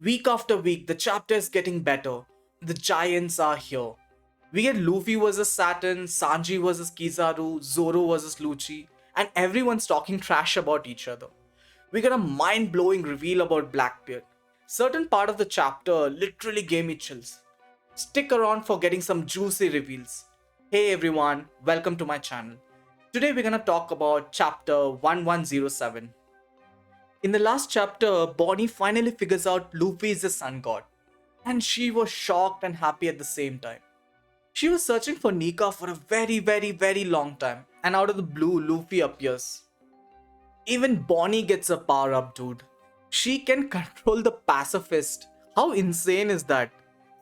Week after week, the chapter is getting better. The giants are here. We get Luffy versus Saturn, Sanji versus Kizaru, Zoro versus Lucci, and everyone's talking trash about each other. We get a mind blowing reveal about Blackbeard. Certain part of the chapter literally gave me chills. Stick around for getting some juicy reveals. Hey everyone, welcome to my channel. Today we're gonna talk about chapter 1107. In the last chapter, Bonnie finally figures out Luffy is the sun god, and she was shocked and happy at the same time. She was searching for Nika for a very long time, and out of the blue, Luffy appears. Even Bonnie gets a power up, dude. She can control the pacifist. How insane is that?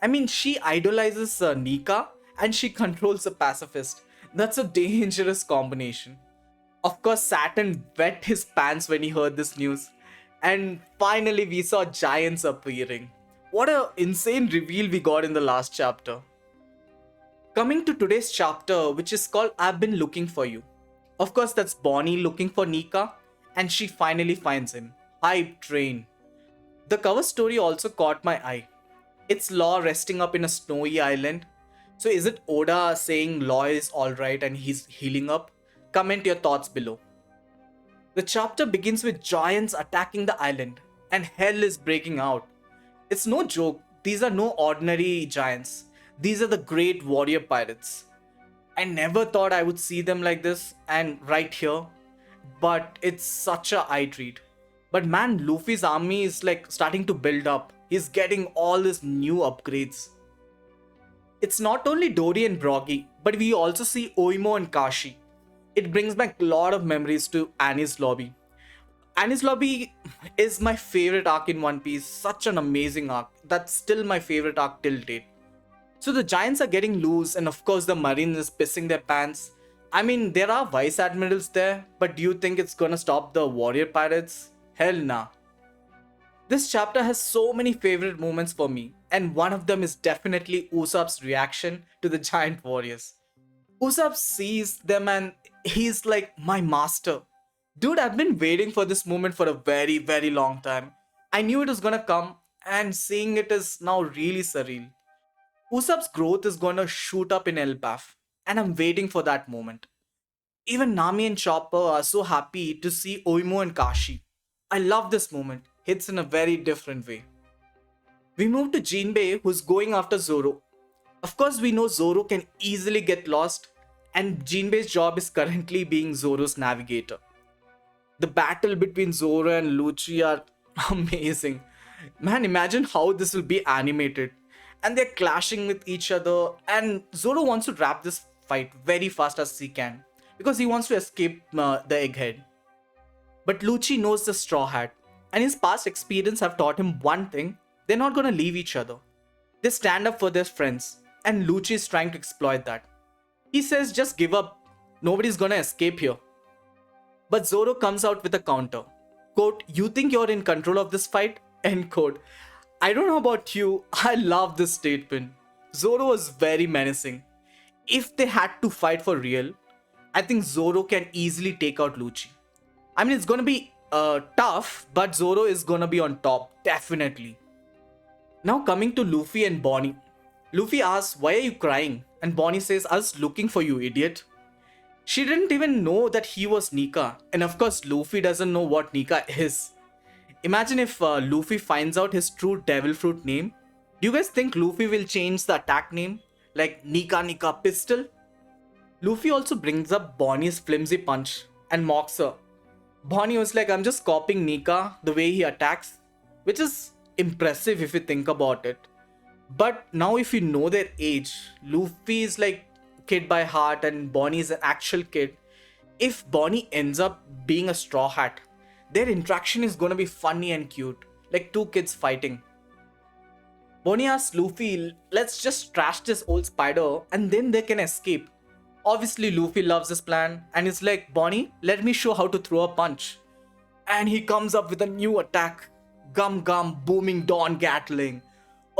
I mean, she idolizes Nika and she controls a pacifist. That's a dangerous combination. Of course, Saturn wet his pants when he heard this news. And finally, we saw giants appearing. What a insane reveal we got in the last chapter. Coming to today's chapter, which is called I've Been Looking for You. Of course, that's Bonnie looking for Nika, and she finally finds him. Hype train. The cover story also caught my eye. It's Law resting up in a snowy island. So is it Oda saying Law is alright and he's healing up? Comment your thoughts below. The chapter begins with giants attacking the island, and hell is breaking out. It's no joke, these are no ordinary giants. These are the great warrior pirates. I never thought I would see them like this and right here, but it's such a eye treat. But man, Luffy's army is like starting to build up. He's getting all these new upgrades. It's not only Dory and Broggy, but we also see Oimo and Kashi. It brings back a lot of memories to Annie's Lobby. Annie's Lobby is my favorite arc in One Piece. Such an amazing arc. That's still my favorite arc till date. So the giants are getting loose, and of course the marine is pissing their pants. I mean, there are vice admirals there, but do you think it's gonna stop the warrior pirates? Hell nah. This chapter has so many favorite moments for me, and one of them is definitely Usopp's reaction to the giant warriors. Usopp sees them and he's like, my master. Dude, I've been waiting for this moment for a very long time. I knew it was gonna come, and seeing it is now really surreal. Usopp's growth is gonna shoot up in Elbaf, and I'm waiting for that moment. Even Nami and Chopper are so happy to see Oimo and Kashi. I love this moment, hits in a very different way. We move to Jinbei, who's going after Zoro. Of course, we know Zoro can easily get lost, and Jinbei's job is currently being Zoro's navigator. The battle between Zoro and Lucci are amazing. Man, imagine how this will be animated. And they're clashing with each other, and Zoro wants to wrap this fight very fast as he can because he wants to escape the egghead. But Lucci knows the straw hat, and his past experience have taught him one thing: they're not gonna leave each other. They stand up for their friends, and Lucci is trying to exploit that. He says, just give up, nobody's gonna escape here. But Zoro comes out with a counter. Quote, you think you're in control of this fight? End quote. I don't know about you, I love this statement. Zoro was very menacing. If they had to fight for real, I think Zoro can easily take out Lucci. I mean, it's gonna be tough, but Zoro is gonna be on top, definitely. Now coming to Luffy and Bonnie. Luffy asks, why are you crying? And Bonnie says, I was looking for you, idiot. She didn't even know that he was Nika, and of course Luffy doesn't know what Nika is. Imagine if Luffy finds out his true devil fruit name. Do you guys think Luffy will change the attack name? Like Nika Pistol? Luffy also brings up Bonnie's flimsy punch and mocks her. Bonnie was like, I'm just copying Nika, the way he attacks. Which is impressive if you think about it. But now if you know their age, Luffy is like kid by heart and Bonnie is an actual kid. If Bonnie ends up being a straw hat, their interaction is gonna be funny and cute, like two kids fighting. Bonnie asks Luffy, let's just trash this old spider and then they can escape. Obviously Luffy loves this plan and is like, Bonnie, let me show how to throw a punch. And he comes up with a new attack. Gum Gum Booming Dawn Gatling.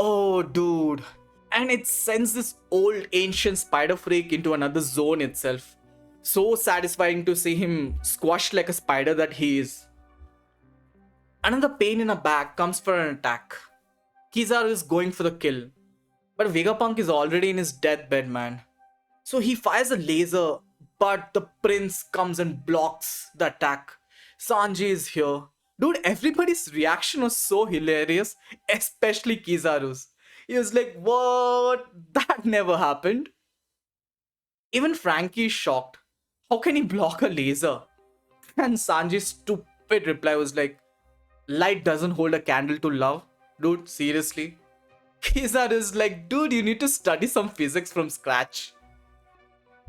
Oh dude. And it sends this old ancient spider freak into another zone itself. So satisfying to see him squashed like a spider that he is. Another pain in a back comes for an attack. Kizaru is going for the kill, but Vegapunk is already in his deathbed, man. So he fires a laser, but the prince comes and blocks the attack. Sanji is here. Dude, everybody's reaction was so hilarious, especially Kizaru's. He was like, what? That never happened. Even Frankie is shocked. How can he block a laser? And Sanji's stupid reply was like, light doesn't hold a candle to love. Dude, seriously? Kizaru is like, dude, you need to study some physics from scratch.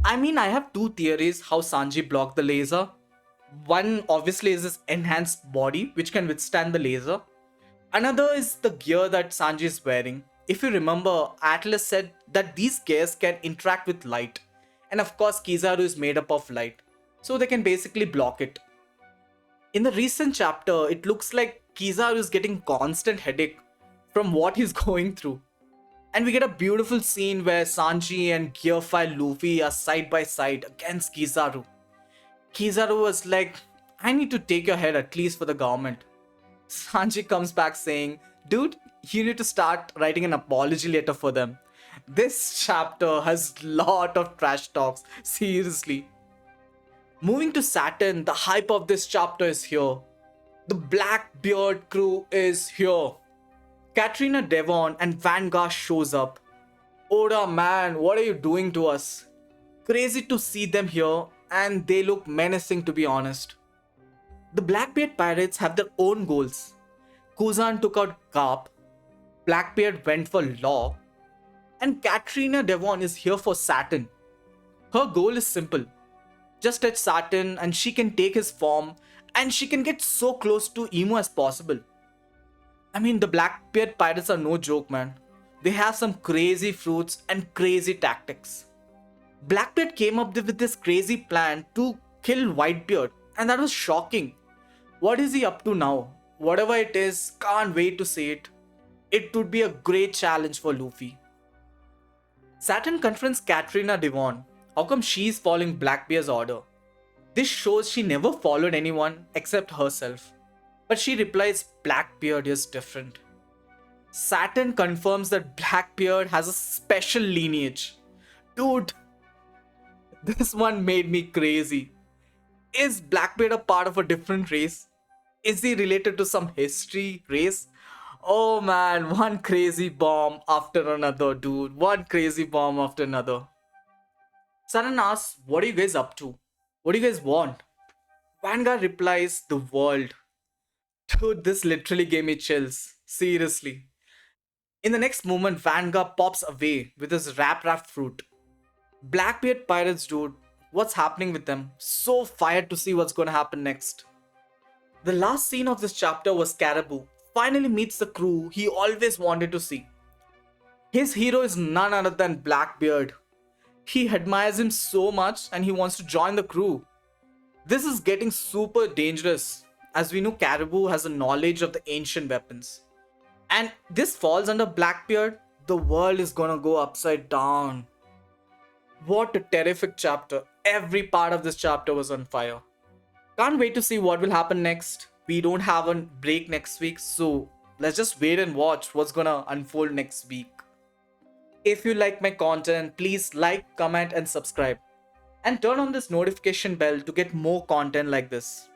I mean, I have two theories how Sanji blocked the laser. One obviously is his enhanced body, which can withstand the laser. Another is the gear that Sanji is wearing. If you remember, Atlas said that these gears can interact with light. And of course, Kizaru is made up of light. So they can basically block it. In the recent chapter, it looks like Kizaru is getting constant headache from what he's going through. And we get a beautiful scene where Sanji and Gearfire Luffy are side by side against Kizaru. Kizaru was like, I need to take your head at least for the government. Sanji comes back saying, dude, you need to start writing an apology letter for them. This chapter has lot of trash talks, seriously. Moving to Saturn, the hype of this chapter is here. The Blackbeard crew is here. Katrina Devon and Vanguard shows up. Oda man, what are you doing to us? Crazy to see them here, and they look menacing to be honest. The Blackbeard pirates have their own goals. Kuzan took out Garp, Blackbeard went for Law, and Katrina Devon is here for Saturn. Her goal is simple. Just touch Saturn and she can take his form and she can get so close to Emo as possible. I mean, the Blackbeard pirates are no joke, man. They have some crazy fruits and crazy tactics. Blackbeard came up with this crazy plan to kill Whitebeard, and that was shocking. What is he up to now? Whatever it is, can't wait to see it. It would be a great challenge for Luffy. Saturn confronts Katrina Devon. How come she's following Blackbeard's order? This shows she never followed anyone except herself. But she replies, Blackbeard is different. Saturn confirms that Blackbeard has a special lineage. Dude, this one made me crazy. Is Blackbeard a part of a different race? Is he related to some history race? Oh man, one crazy bomb after another, dude. One crazy bomb after another. Saturn asks, what are you guys up to? What do you guys want? Vanguard replies, the world. Dude, this literally gave me chills. Seriously. In the next moment, Vanguard pops away with his rap fruit. Blackbeard pirates, dude. What's happening with them? So fired to see what's gonna happen next. The last scene of this chapter was Caribou finally meets the crew he always wanted to see. His hero is none other than Blackbeard. He admires him so much and he wants to join the crew. This is getting super dangerous, as we know Caribou has a knowledge of the ancient weapons. And this falls under Blackbeard, the world is gonna go upside down. What a terrific chapter. Every part of this chapter was on fire. Can't wait to see what will happen next. We don't have a break next week, so let's just wait and watch what's gonna unfold next week. If you like my content, please like, comment and subscribe. And turn on this notification bell to get more content like this.